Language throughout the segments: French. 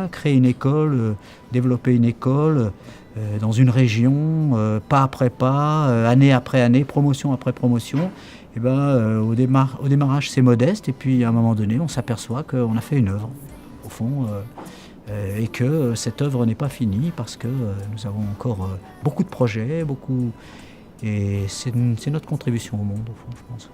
voilà, créer une école, développer une école dans une région, pas après pas, année après année, promotion après promotion. Et au démarrage, c'est modeste, et puis à un moment donné, on s'aperçoit qu'on a fait une œuvre, au fond, et que cette œuvre n'est pas finie parce que nous avons encore beaucoup de projets, et c'est notre contribution au monde, au fond, je pense.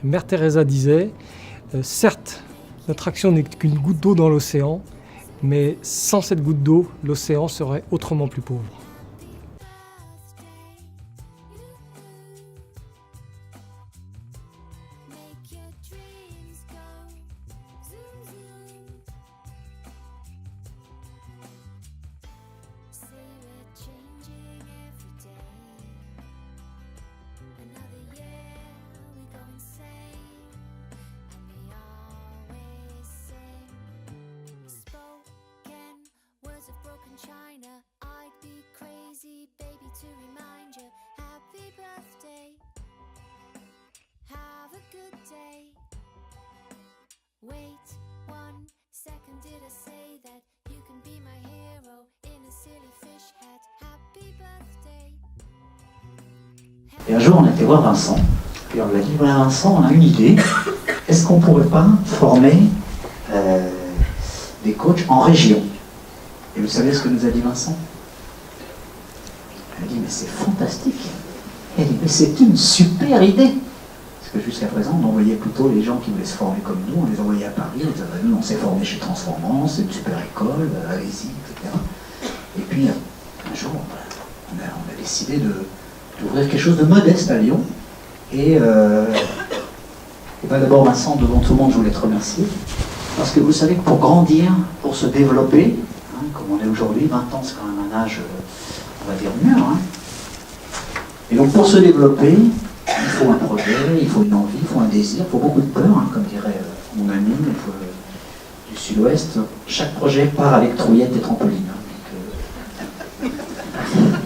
Mère Teresa disait, certes, notre action n'est qu'une goutte d'eau dans l'océan, mais sans cette goutte d'eau, l'océan serait autrement plus pauvre. Et un jour, on a été voir Vincent, et on lui a dit, voilà Vincent, on a une idée, est-ce qu'on ne pourrait pas former des coachs en région? Et vous savez ce que nous a dit Vincent? Il a dit, mais c'est fantastique. Il a dit, mais c'est une super idée. Parce que jusqu'à présent, on envoyait plutôt les gens qui voulaient se former comme nous, on les envoyait à Paris, on disait, nous on s'est formé chez Transformance, c'est une super école, allez-y, etc. Et puis, un jour, on a décidé d'ouvrir quelque chose de modeste à Lyon. Et d'abord, Vincent, devant tout le monde, je voulais te remercier. Parce que vous savez que pour grandir, pour se développer, comme on est aujourd'hui, 20 ans, c'est quand même un âge, on va dire, mûr. Et donc, pour se développer, il faut un projet, il faut une envie, il faut un désir, il faut beaucoup de peur, comme dirait mon ami du Sud-Ouest. Chaque projet part avec trouillette et trampoline.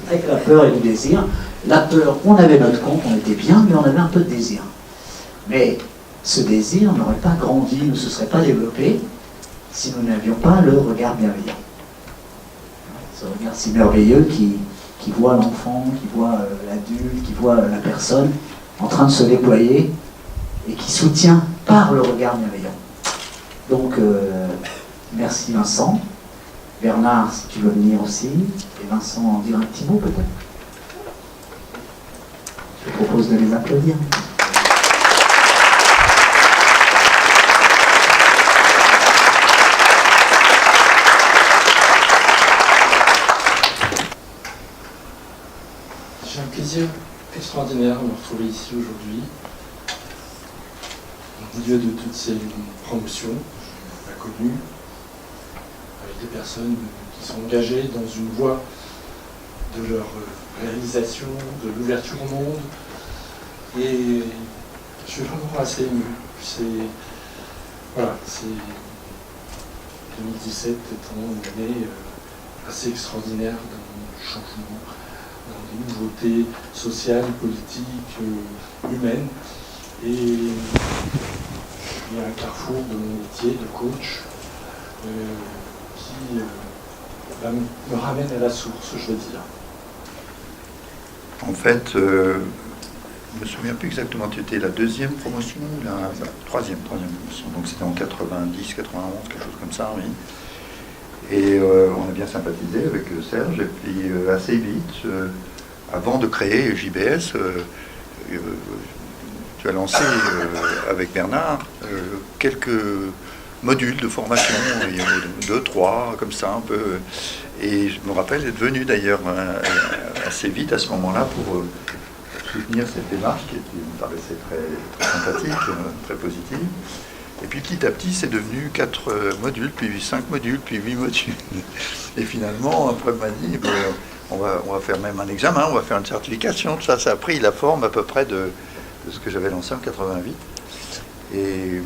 Avec la peur et le désir. La peur, on avait notre compte, on était bien, mais on avait un peu de désir. Mais ce désir n'aurait pas grandi, ne se serait pas développé si nous n'avions pas le regard bienveillant. Ce regard si merveilleux qui voit l'enfant, qui voit l'adulte, qui voit la personne en train de se déployer et qui soutient par le regard bienveillant. Donc, merci Vincent. Bernard, si tu veux venir aussi. Et Vincent, en dire un petit mot peut-être. Je propose de les applaudir. J'ai un plaisir extraordinaire de me retrouver ici aujourd'hui, au milieu de toutes ces promotions que je n'ai pas connues, avec des personnes qui sont engagées dans une voie de leur réalisation, de l'ouverture au monde. Et je suis vraiment assez ému. Voilà, 2017 étant une année assez extraordinaire dans le changement, dans des nouveautés sociales, politiques, humaines. Et je suis à un carrefour de mon métier de coach qui me ramène à la source, je veux dire. En fait, je ne me souviens plus exactement, tu étais la deuxième promotion ou la troisième promotion, donc c'était en 90, 91, quelque chose comme ça, oui. Et on a bien sympathisé avec Serge, et puis assez vite, avant de créer JBS, tu as lancé avec Bernard quelques modules de formation, il y en a 2, 3, comme ça un peu. Et je me rappelle être venu d'ailleurs assez vite à ce moment-là pour soutenir cette démarche qui me paraissait très, très sympathique, très positive. Et puis petit à petit, c'est devenu 4 modules, puis 5 modules, puis 8 modules. Et finalement, après, on m'a dit, on va faire même un examen, on va faire une certification. Tout ça, ça a pris la forme à peu près de ce que j'avais lancé en 88. Et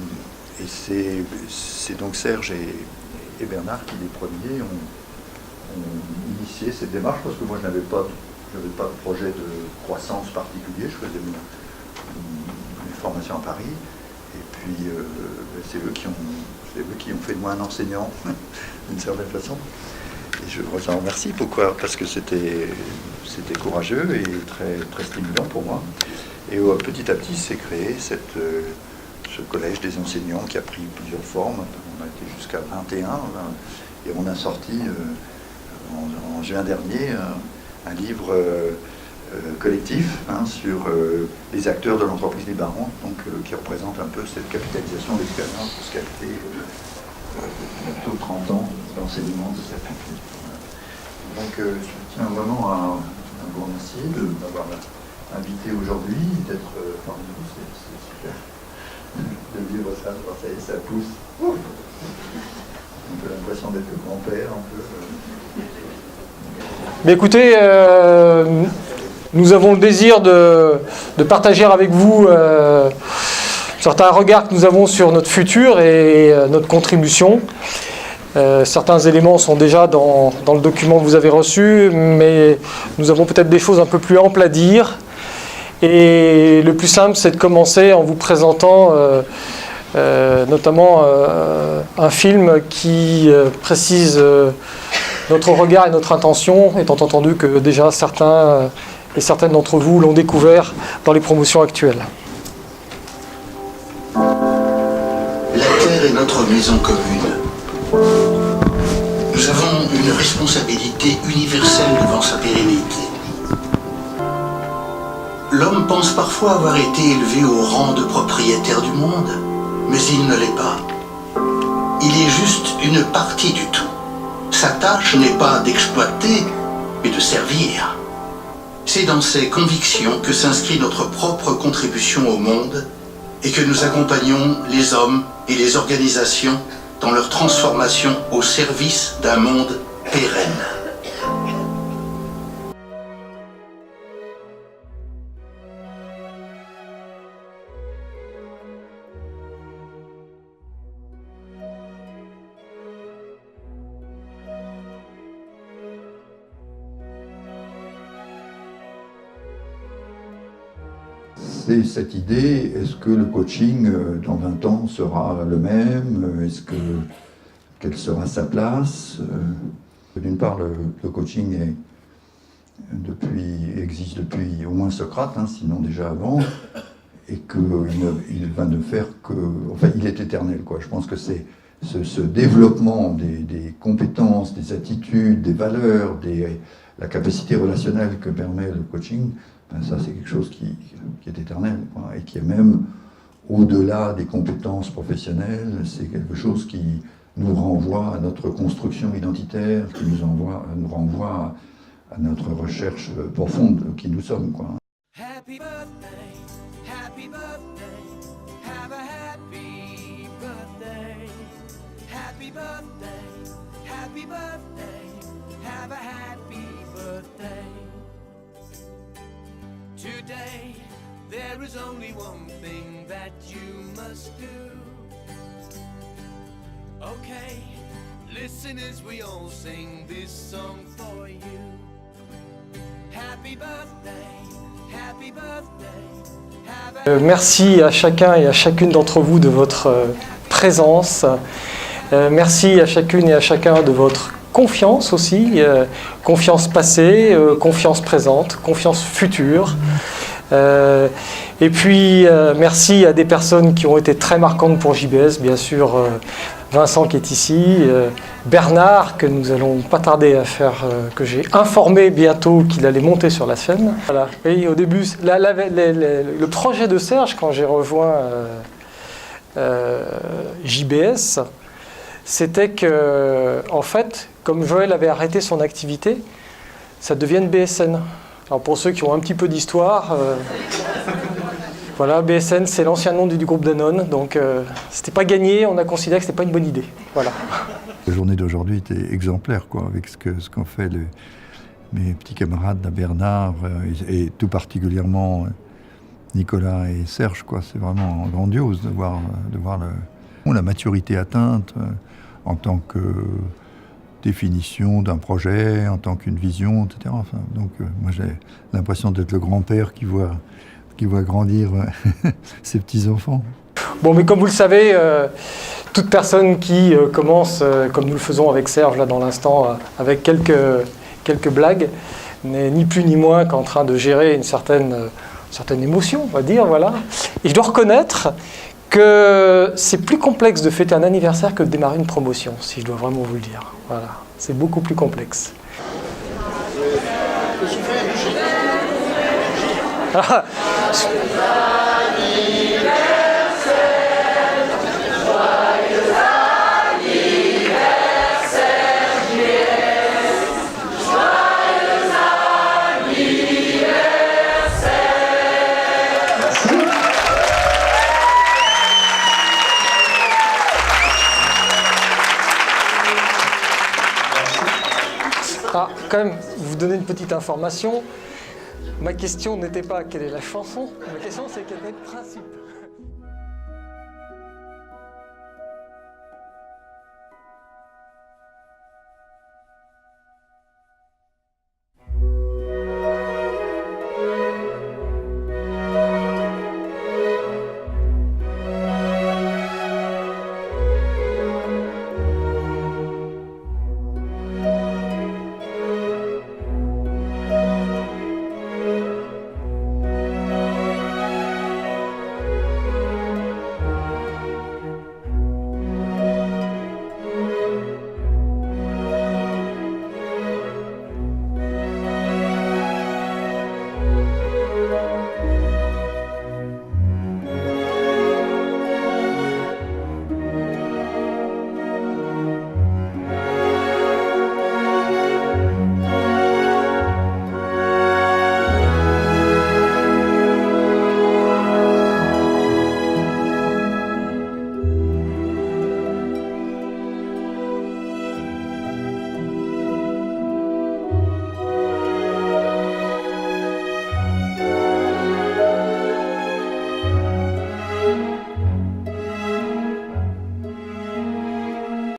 c'est donc Serge et Bernard qui, les premiers, ont initié cette démarche, parce que moi, je n'avais pas de projet de croissance particulier. Je faisais mes formations à Paris. Et puis, c'est eux qui ont fait de moi un enseignant, d'une certaine façon. Et je vous en remercie. Pourquoi? Parce que c'était courageux et très, très stimulant pour moi. Et petit à petit, s'est créé ce collège des enseignants qui a pris plusieurs formes. On a été jusqu'à 21. Et on a sorti, en juin dernier, un livre collectif sur les acteurs de l'entreprise des Barons, donc qui représente un peu cette capitalisation d'expérience, de ce qu'a été bientôt 30 ans d'enseignement de cette entreprise. Donc je tiens vraiment à vous remercier de m'avoir invité aujourd'hui, d'être parmi nous, c'est super de vivre ça, de voir ça pousse. Un peu l'impression d'être le grand-père, un peu. Mais écoutez, nous avons le désir de partager avec vous certains regards que nous avons sur notre futur et notre contribution. Certains éléments sont déjà dans le document que vous avez reçu, mais nous avons peut-être des choses un peu plus amples à dire. Et le plus simple, c'est de commencer en vous présentant notamment un film qui précise notre regard et notre intention, étant entendu que déjà certains et certaines d'entre vous l'ont découvert dans les promotions actuelles. La Terre est notre maison commune. Nous avons une responsabilité universelle devant sa pérennité. L'homme pense parfois avoir été élevé au rang de propriétaire du monde, mais il ne l'est pas. Il est juste une partie du tout. Sa tâche n'est pas d'exploiter, mais de servir. C'est dans ces convictions que s'inscrit notre propre contribution au monde et que nous accompagnons les hommes et les organisations dans leur transformation au service d'un monde pérenne. C'est cette idée, est-ce que le coaching dans 20 ans sera le même? Quelle sera sa place? D'une part, le coaching existe depuis au moins Socrate, sinon déjà avant, et qu'il va ne faire que... Enfin, il est éternel, quoi. Je pense que c'est ce développement des compétences, des attitudes, des valeurs, la capacité relationnelle que permet le coaching, ça c'est quelque chose qui est éternel, quoi, et qui est même au-delà des compétences professionnelles. C'est quelque chose qui nous renvoie à notre construction identitaire, qui nous renvoie à notre recherche profonde de qui nous sommes, quoi. Happy birthday, happy birthday, have a happy birthday. Happy birthday, happy birthday, have a happy birthday. Today, there is only one thing that you must do. Okay, listen as we all sing this song for you. Happy birthday, happy birthday, have a... Merci à chacun et à chacune d'entre vous de votre présence. Merci à chacune et à chacun de votre confiance aussi, confiance passée, confiance présente, confiance future. Et puis merci à des personnes qui ont été très marquantes pour JBS, bien sûr Vincent qui est ici, Bernard que nous allons pas tarder à faire, que j'ai informé bientôt qu'il allait monter sur la scène. Voilà. Et au début, le projet de Serge quand j'ai rejoint JBS, c'était que, en fait, comme Joël avait arrêté son activité, ça devienne BSN. Alors pour ceux qui ont un petit peu d'histoire, Voilà, BSN, c'est l'ancien nom du groupe Danone, donc c'était pas gagné, on a considéré que c'était pas une bonne idée. Voilà. La journée d'aujourd'hui était exemplaire, quoi, avec ce qu'ont fait mes petits camarades, Bernard, et tout particulièrement Nicolas et Serge, quoi. C'est vraiment grandiose de voir la maturité atteinte en tant que définition d'un projet, en tant qu'une vision, etc. Enfin, donc moi j'ai l'impression d'être le grand-père qui voit grandir ses petits-enfants. Bon, mais comme vous le savez, toute personne qui commence, comme nous le faisons avec Serge là dans l'instant, avec quelques blagues, n'est ni plus ni moins qu'en train de gérer une certaine émotion, on va dire, voilà. Et je dois reconnaître que c'est plus complexe de fêter un anniversaire que de démarrer une promotion, si je dois vraiment vous le dire. Voilà, c'est beaucoup plus complexe. Ah. Ah, quand même, vous donner une petite information. Ma question n'était pas quelle est la chanson, ma question c'est quel est le principe.